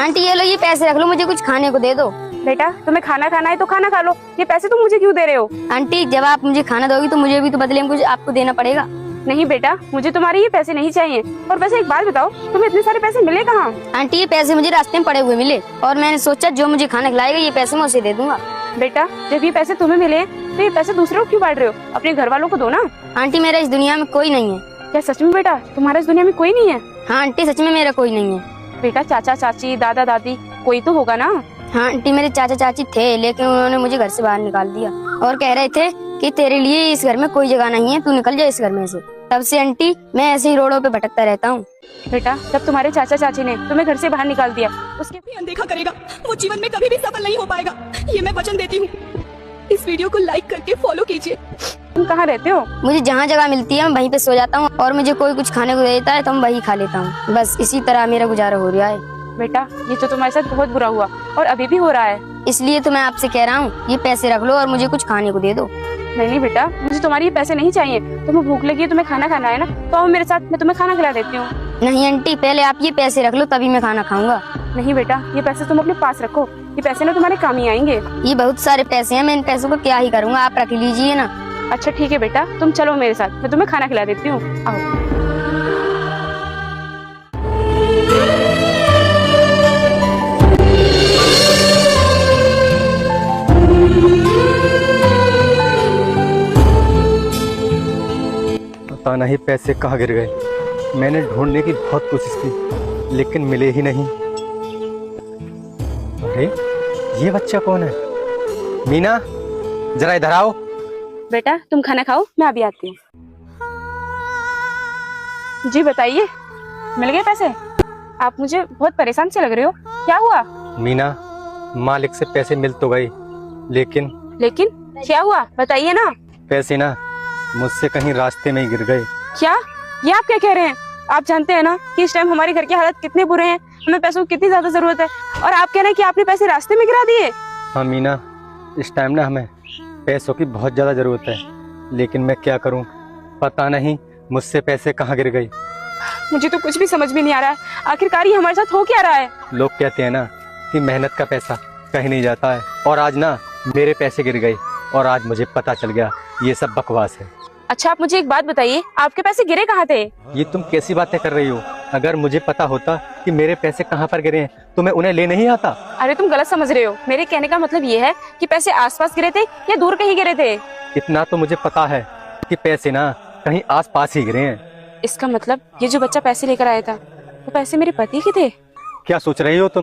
Aunty ये लो, ये पैसे रख लो, मुझे कुछ खाने को दे दो। बेटा तुम्हें खाना खाना है तो खाना खा लो, ये पैसे तुम मुझे क्यों दे रहे हो? आंटी जब आप मुझे खाना दोगी तो मुझे भी तो बदले में कुछ आपको देना पड़ेगा। नहीं बेटा, मुझे तुम्हारे ये पैसे नहीं चाहिए। और वैसे एक बात बताओ, तुम्हें इतने सारे पैसे मिले कहाँ? आंटी ये पैसे मुझे रास्ते में पड़े हुए मिले और मैंने सोचा जो मुझे खाना खिलाएगा ये पैसे मैं उसे दे दूंगा। बेटा जब ये पैसे तुम्हें मिले हैं तो ये पैसे दूसरों को क्यों बांट रहे हो? अपने घर वालों को दो ना। आंटी मेरा इस दुनिया में कोई नहीं है। क्या सच में बेटा तुम्हारा इस दुनिया में कोई नहीं है? हाँ आंटी सच में मेरा कोई नहीं है। बेटा चाचा चाची दादा दादी कोई तो होगा ना? हाँ आंटी मेरे चाचा चाची थे, लेकिन उन्होंने मुझे घर से बाहर निकाल दिया और कह रहे थे कि तेरे लिए इस घर में कोई जगह नहीं है, तू निकल जा इस घर में से। तब से आंटी मैं ऐसे ही रोडों पे भटकता रहता हूँ। बेटा जब तुम्हारे चाचा चाची ने तुम्हें घर से बाहर निकाल दिया उसके भी अनदेखा करेगा वो जीवन में कभी भी सफल नहीं हो पाएगा, ये मैं वचन देती हूँ। इस वीडियो को लाइक करके फॉलो कीजिए। तुम कहाँ रहते हो? मुझे जहाँ जगह मिलती है मैं वहीं पे सो जाता हूँ और मुझे कोई कुछ खाने को देता है तो मैं वही खा लेता हूँ। बस इसी तरह मेरा गुजारा हो रहा है। बेटा ये तो तुम्हारे साथ बहुत बुरा हुआ और अभी भी हो रहा है, इसलिए तो मैं आपसे कह रहा हूँ ये पैसे रख लो और मुझे कुछ खाने को दे दो। नहीं बेटा, मुझे तुम्हारे ये पैसे नहीं चाहिए। तुम्हें भूख लगी है, तुम्हें खाना खाना है ना, तो आओ मेरे साथ, मैं तुम्हें खाना खिला देती हूँ। नहीं आंटी पहले आप ये पैसे रख लो तभी मैं खाना खाऊंगा। नहीं बेटा, ये पैसे तुम अपने पास रखो, ये पैसे ना तुम्हारे काम ही आएंगे। ये बहुत सारे पैसे हैं, मैं इन पैसों को क्या ही करूँगा, आप रख लीजिए ना। अच्छा ठीक है बेटा, तुम चलो मेरे साथ, मैं तुम्हें खाना खिला देती हूँ, आओ। पता नहीं पैसे कहाँ गिर गए। मैंने ढूंढने की बहुत कोशिश की लेकिन मिले ही नहीं। अरे ये बच्चा कौन है? मीना जरा इधर आओ। बेटा तुम खाना खाओ, मैं अभी आती हूँ। जी बताइए, मिल गए पैसे? आप मुझे बहुत परेशान से लग रहे हो, क्या हुआ? मीना मालिक से पैसे मिल तो गए लेकिन क्या हुआ बताइए ना। पैसे ना मुझसे कहीं रास्ते में ही गिर गए। क्या? ये आप क्या कह रहे हैं? आप जानते हैं ना कि इस टाइम हमारे घर के हालत कितने बुरे हैं, हमें पैसों की कितनी ज्यादा जरूरत है, और आप कह रहे हैं कि आपने पैसे रास्ते में गिरा दिए? हाँ मीना, इस टाइम ना हमें पैसों की बहुत ज्यादा जरूरत है, लेकिन मैं क्या करूँ, पता नहीं मुझसे पैसे कहाँ गिर गए। मुझे तो कुछ भी समझ में नहीं आ रहा है, आखिरकार ये हमारे साथ हो क्या रहा है? लोग कहते हैं ना कि मेहनत का पैसा कहीं नहीं जाता है, और आज ना मेरे पैसे गिर गए और आज मुझे पता चल गया ये सब बकवास है। अच्छा आप मुझे एक बात बताइए, आपके पैसे गिरे कहाँ थे? ये तुम कैसी बातें कर रही हो? अगर मुझे पता होता कि मेरे पैसे कहाँ पर गिरे हैं तो मैं उन्हें ले नहीं आता। अरे तुम गलत समझ रहे हो, मेरे कहने का मतलब ये है कि पैसे आसपास गिरे थे या दूर कहीं गिरे थे? इतना तो मुझे पता है कि पैसे ना कहीं आस पास ही गिरे हैं। इसका मतलब ये जो बच्चा पैसे लेकर आया था वो पैसे मेरे पति के थे? क्या सोच रही हो तुम?